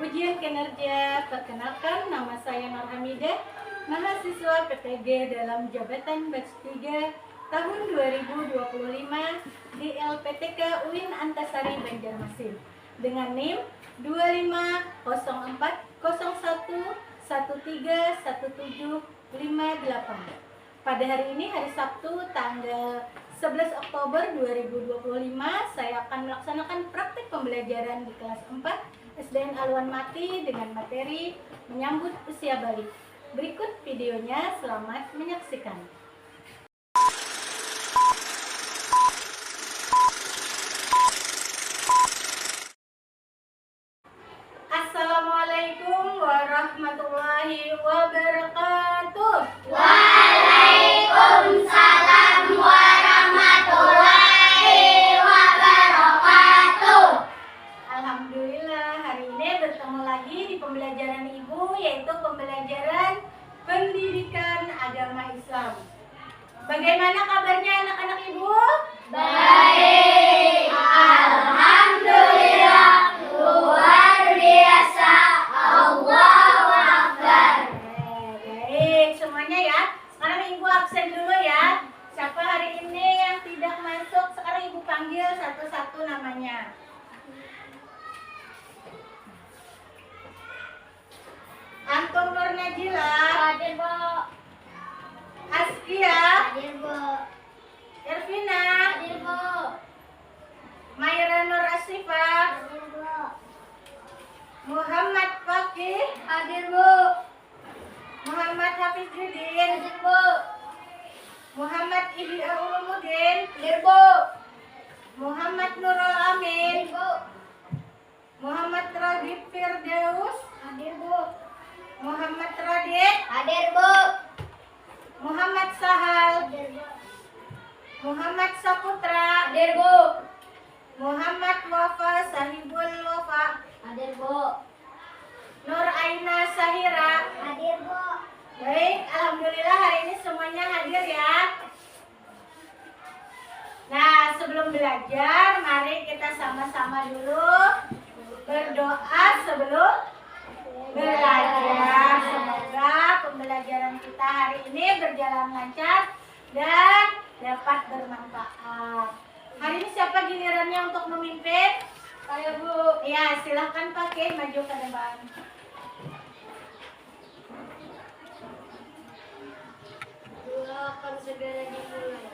Ujian kinerja. Perkenalkan, nama saya Nur Hamidah, mahasiswa PTG dalam jabatan batch 3 tahun 2025 di LPTK UIN Antasari Banjarmasin dengan NIM 250401131758. Pada hari ini, hari Sabtu, tanggal 11 Oktober 2025, saya akan melaksanakan praktik pembelajaran di kelas 4 SDN Aluan Mati dengan materi menyambut usia balik. Berikut videonya, selamat menyaksikan. Assalamualaikum warahmatullahi wabarakatuh. Waalaikumsalam warahmatullahi wabarakatuh. Alhamdulillah, hari ini bertemu lagi di pembelajaran Ibu, yaitu pembelajaran pendidikan agama Islam. Bagaimana kabarnya anak-anak Ibu? Baik, alhamdulillah, luar biasa. Allahu Akbar. Baik, semuanya ya. Sekarang Ibu absen dulu ya. Siapa hari ini yang tidak masuk, sekarang Ibu panggil satu-satu namanya. Antum Nur Najila, Hadir, Bu. Askia, Hadir, Bu. Ervina, Hadir, Bu. Maira Nur Asifah, Hadir, Bu. Muhammad Fakih, Hadir, Bu. Muhammad Hafiz Judin, Hadir, Bu. Muhammad Ihya Ulumuddin, Hadir, Bu. Muhammad Nurul Amin, Hadir, Bu. Muhammad Radit Firdaus, Hadir, Bu. Muhammad Radit, Hadir, Bu. Muhammad Sahal, Hadir, Bu. Muhammad Saputra, Hadir, Bu. Muhammad Wafa Sahibul Wafa, Hadir, Bu. Nur Aina Sahira. Hadir, Bu. Baik, alhamdulillah hari ini semuanya hadir ya. Nah, sebelum belajar, mari kita sama-sama dulu berdoa sebelum belajar. Semoga pembelajaran kita hari ini berjalan lancar dan dapat bermanfaat. Hari ini siapa gilirannya untuk memimpin? Saya, Bu. Ya, silahkan pakai maju ke depan. Doakan segera dimulai.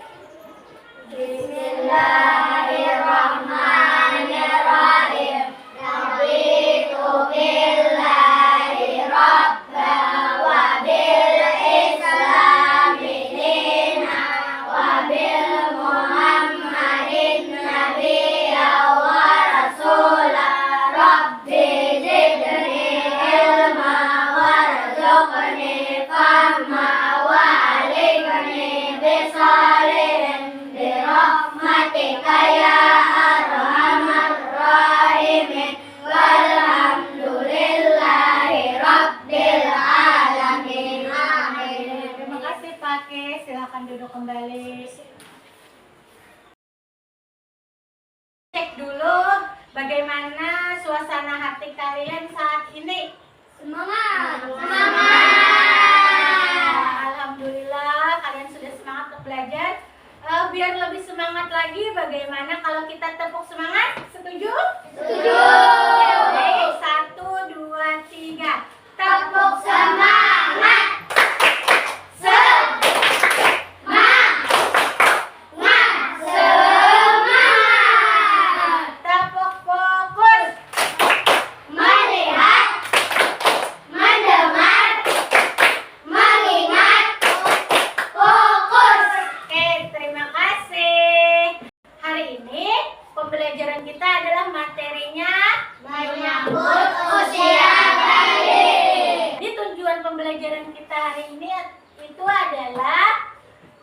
Bismillahirrahmanirrahim. Raditu billahi rabban wa bil islami dinan wa bil muhammadin nabiyyan wa rasulan. Rabbi zidni ilma warzuqni fahma wa alimni bisalihin birahmatika ya arhamar rahimin. Walhamdulillahi rabbil alamin. Amin. Terima kasih pakai. Silahkan duduk kembali. Cek dulu bagaimana suasana hati kalian saat ini. Semangat. Alhamdulillah kalian sudah semangat untuk belajar. Biar lebih semangat lagi, bagaimana kalau kita tepuk semangat? Setuju? Setuju. Baik, 1, 2, 3. Tepuk semangat. Semangat. Tepuk fokus. Melihat, mendengar, mengingat, fokus. Oke, terima kasih. Hari ini pembelajaran kita adalah materinya Menyambut usia balik. Jadi tujuan pembelajaran kita hari ini itu adalah,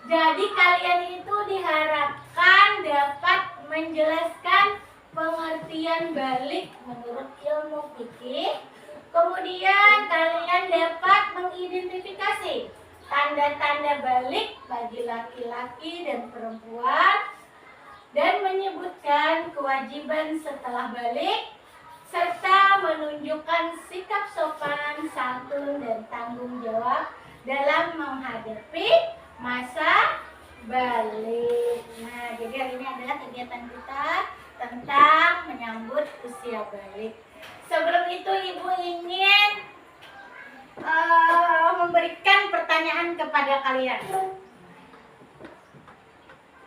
jadi kalian itu diharapkan dapat menjelaskan pengertian balik menurut ilmu fikih. Kemudian kalian dapat mengidentifikasi tanda-tanda balik bagi laki-laki dan perempuan dan menyebutkan kewajiban setelah balik serta menunjukkan sikap sopan, santun, dan tanggung jawab dalam menghadapi masa balik. Nah, jadi hari ini adalah kegiatan kita tentang menyambut usia balik. Sebelum itu Ibu ingin memberikan pertanyaan kepada kalian.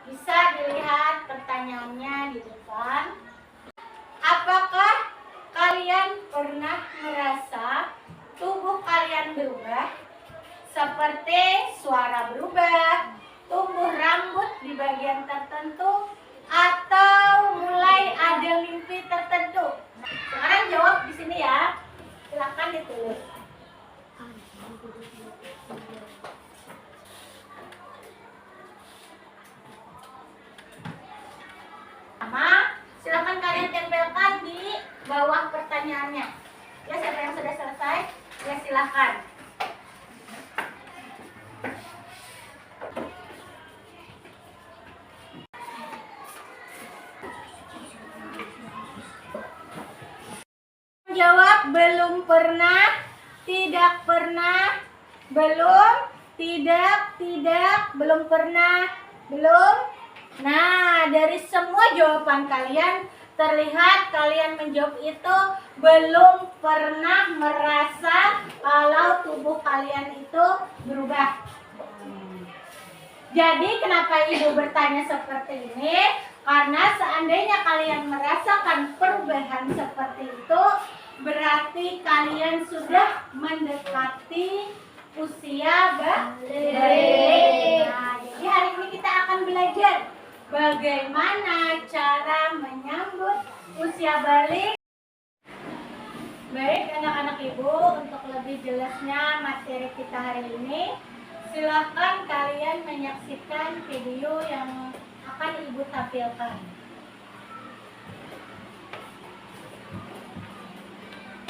Bisa dilihat pertanyaannya di depan. Apakah kalian pernah merasa tubuh kalian berubah? Seperti suara berubah, tumbuh rambut di bagian tertentu, atau mulai ada mimpi tertentu? Sekarang jawab di sini ya. Silakan ditulis. Silakan kalian tempelkan di bawah pertanyaannya. Ya, siapa yang sudah selesai? Ya, silakan. Jawab belum pernah, tidak pernah, belum, tidak, belum pernah, belum. Nah, dari semua jawaban kalian terlihat kalian menjawab itu belum pernah merasa kalau tubuh kalian itu berubah. Jadi kenapa Ibu bertanya seperti ini? Karena seandainya kalian merasakan perubahan seperti itu, berarti kalian sudah mendekati usia balik. Nah, jadi hari ini kita akan belajar bagaimana cara menyambut usia balik. Baik anak-anak Ibu, untuk lebih jelasnya materi kita hari ini, silakan kalian menyaksikan video yang akan Ibu tampilkan.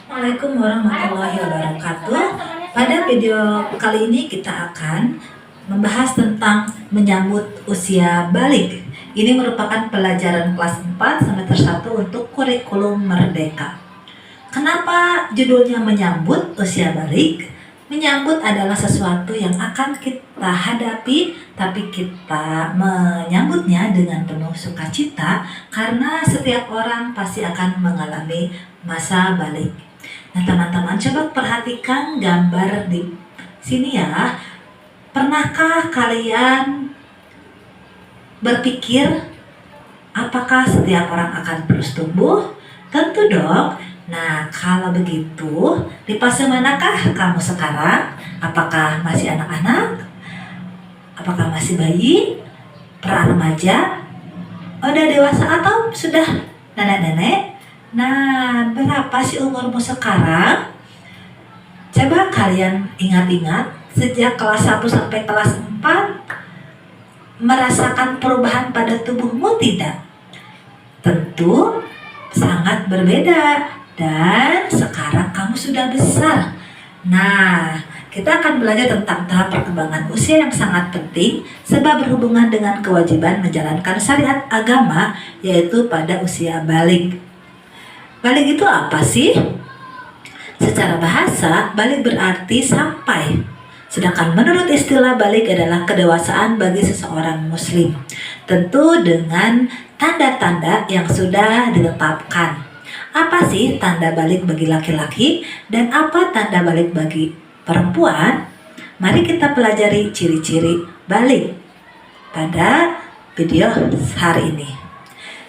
Assalamualaikum warahmatullahi wabarakatuh. Pada video kali ini kita akan membahas tentang menyambut usia balik. Ini merupakan pelajaran kelas 4 semester 1 untuk kurikulum Merdeka. Kenapa judulnya menyambut usia balik? Menyambut adalah sesuatu yang akan kita hadapi, tapi kita menyambutnya dengan penuh sukacita karena setiap orang pasti akan mengalami masa balik. Nah, teman-teman coba perhatikan gambar di sini ya. Pernahkah kalian berpikir apakah setiap orang akan terus tumbuh? Tentu dong. Nah, kalau begitu, di fase manakah kamu sekarang? Apakah masih anak-anak? Apakah masih bayi? Pra remaja? Udah dewasa atau sudah nenek-nenek? Nah, berapa sih umurmu sekarang? Coba kalian ingat-ingat, sejak kelas 1 sampai kelas 4, merasakan perubahan pada tubuhmu tidak? Tentu sangat berbeda. Dan sekarang kamu sudah besar. Nah, kita akan belajar tentang tahap perkembangan usia yang sangat penting sebab berhubungan dengan kewajiban menjalankan syariat agama, yaitu pada usia balik. Balik itu apa sih? Secara bahasa, balik berarti sampai. Sedangkan menurut istilah balik adalah kedewasaan bagi seseorang muslim. Tentu dengan tanda-tanda yang sudah ditetapkan. Apa sih tanda balik bagi laki-laki dan apa tanda balik bagi perempuan? Mari kita pelajari ciri-ciri balik pada video hari ini.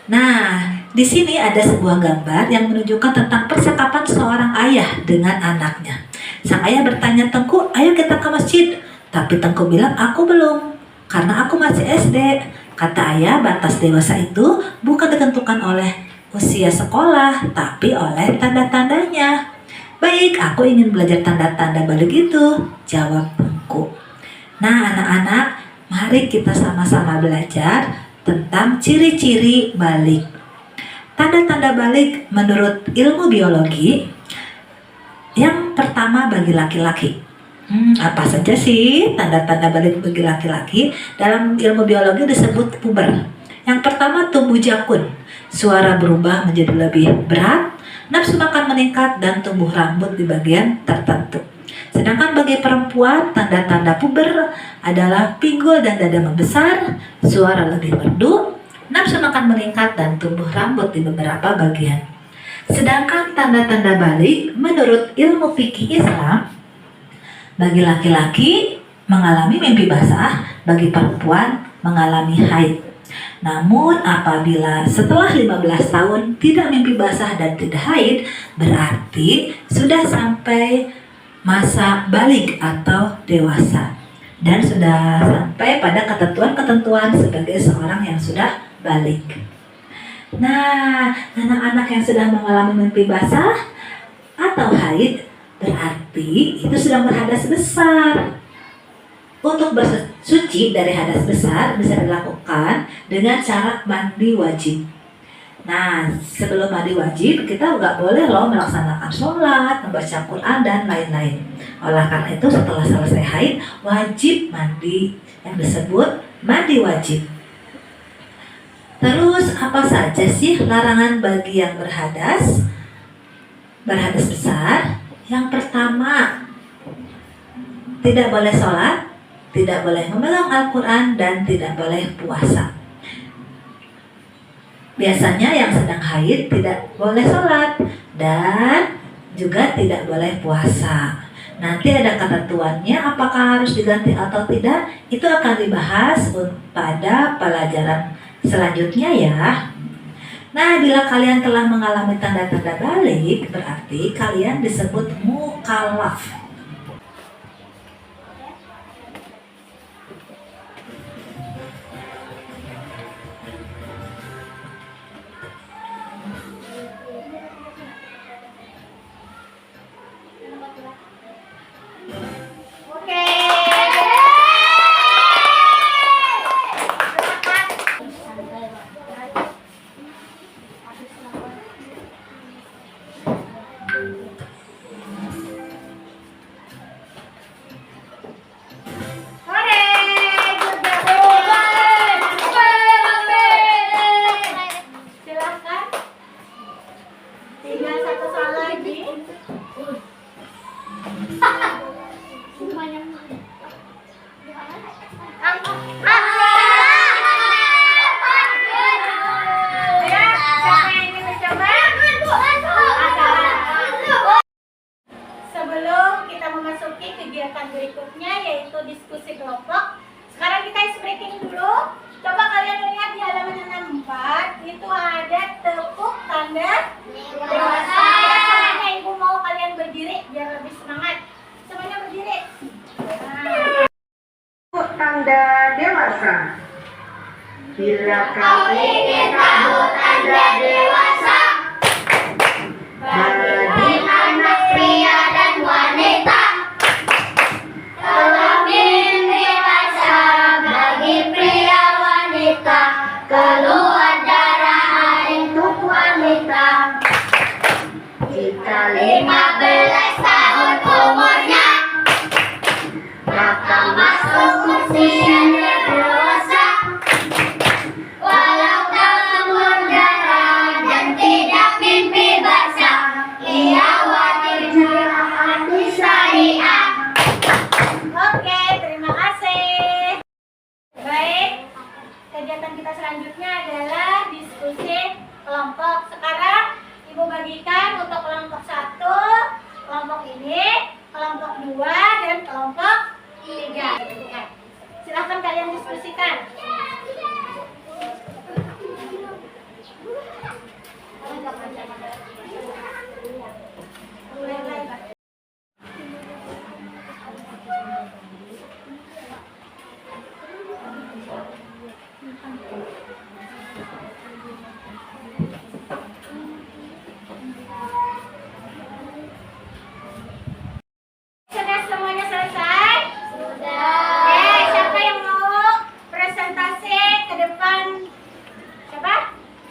Nah, di sini ada sebuah gambar yang menunjukkan tentang percakapan seorang ayah dengan anaknya. Sang ayah bertanya, "Tengku, ayo kita ke masjid." Tapi Tengku bilang, "Aku belum, karena aku masih SD." Kata ayah, batas dewasa itu bukan ditentukan oleh usia sekolah, tapi oleh tanda-tandanya. "Baik, aku ingin belajar tanda-tanda balik itu," jawab Tengku. Nah, anak-anak, mari kita sama-sama belajar tentang ciri-ciri balik. Tanda-tanda balik menurut ilmu biologi, yang pertama bagi laki-laki. Apa saja sih tanda-tanda balik bagi laki-laki? Dalam ilmu biologi disebut puber. Yang pertama tumbuh jakun. Suara berubah menjadi lebih berat, nafsu makan meningkat dan tumbuh rambut di bagian tertentu. Sedangkan bagi perempuan, tanda-tanda puber adalah pinggul dan dada membesar, suara lebih merdu, nafsu makan meningkat dan tumbuh rambut di beberapa bagian. Sedangkan tanda-tanda balik menurut ilmu fikih Islam, bagi laki-laki mengalami mimpi basah, bagi perempuan mengalami haid. Namun apabila setelah 15 tahun tidak mimpi basah dan tidak haid, berarti sudah sampai masa balik atau dewasa dan sudah sampai pada ketentuan-ketentuan sebagai seorang yang sudah balik. Nah, anak-anak yang sudah mengalami mimpi basah atau haid berarti itu sedang berhadas besar. Untuk bersuci dari hadas besar bisa dilakukan dengan cara mandi wajib. Nah, sebelum mandi wajib kita nggak boleh loh melaksanakan sholat, membaca Quran dan lain-lain. Oleh karena itu setelah selesai haid wajib mandi yang disebut mandi wajib. Terus apa saja sih larangan bagi yang berhadas besar? Yang pertama, tidak boleh sholat, tidak boleh memegang Al-Quran, dan tidak boleh puasa. Biasanya yang sedang haid tidak boleh sholat dan juga tidak boleh puasa. Nanti ada ketentuannya apakah harus diganti atau tidak, itu akan dibahas pada pelajaran selanjutnya ya. Nah, bila kalian telah mengalami tanda-tanda balik, berarti kalian disebut mukallaf. Oke. Silakan. Tinggal satu soal lagi. Ya, siapa yang ingin mencoba? Sebelum kita memasuki kegiatan berikutnya yaitu diskusi kelompok, sekarang kita isi breaking dulu. Coba kalian lihat di halaman 64 itu ada tepuk tanda dewasa. Semuanya ibu mau kalian berdiri biar lebih semangat. Semuanya berdiri. Tepuk tanda dewasa. Bila kau ingin tahu tanda dewasa bagi anak pria dan wanita, kelamin dewasa bagi pria wanita, keluar darah untuk wanita. Jika 15 tahun umurnya, maka masuk usia dewasa. Walau tak keluar darah dan tidak mimpi basah, ia wajib menaati syariat. Oke, terima kasih. Baik, kegiatan kita selanjutnya adalah diskusi kelompok. Sekarang ibu bagikan untuk kelompok 1, kelompok ini, kelompok 2, dan kelompok 3. Silahkan kalian diskusikan. Sudah semuanya selesai? Sudah. Siapa yang mau presentasi ke depan? Siapa?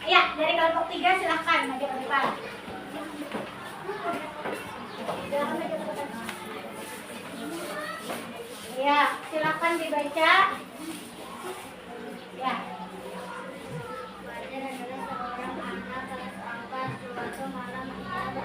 Ya, dari kelompok 3 silahkan maju ke depan. Silahkan maju ke depan. Ya, silahkan dibaca. Ya. Fajar adalah seorang anak kelas 4. Suatu malam ia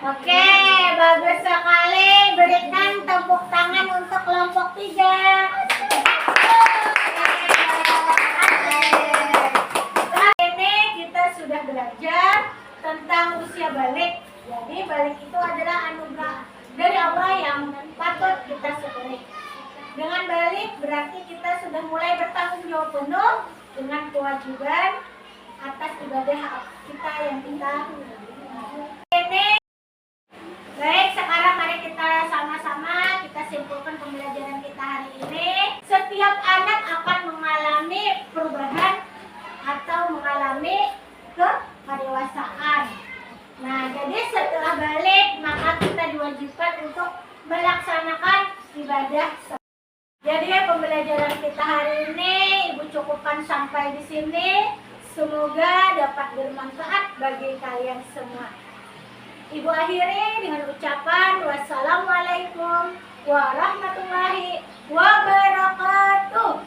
Oke, bagus sekali. Berikan tepuk tangan untuk kelompok 3. Ini kita sudah belajar tentang usia balik. Jadi balik itu adalah anugerah dari Allah yang patut kita syukuri. Dengan balik berarti kita sudah mulai bertanggung jawab penuh dengan kewajiban atas ibadah kita yang kita ini. Baik, sekarang mari kita sama-sama kita simpulkan pembelajaran kita hari ini. Setiap anak akan mengalami perubahan atau mengalami kedewasaan. Nah, jadi setelah balik maka kita diwajibkan untuk melaksanakan ibadah. Jadi pembelajaran kita hari ini Ibu cukupkan sampai di sini. Semoga dapat bermanfaat bagi kalian semua. Ibu akhiri dengan ucapan wassalamualaikum warahmatullahi wabarakatuh.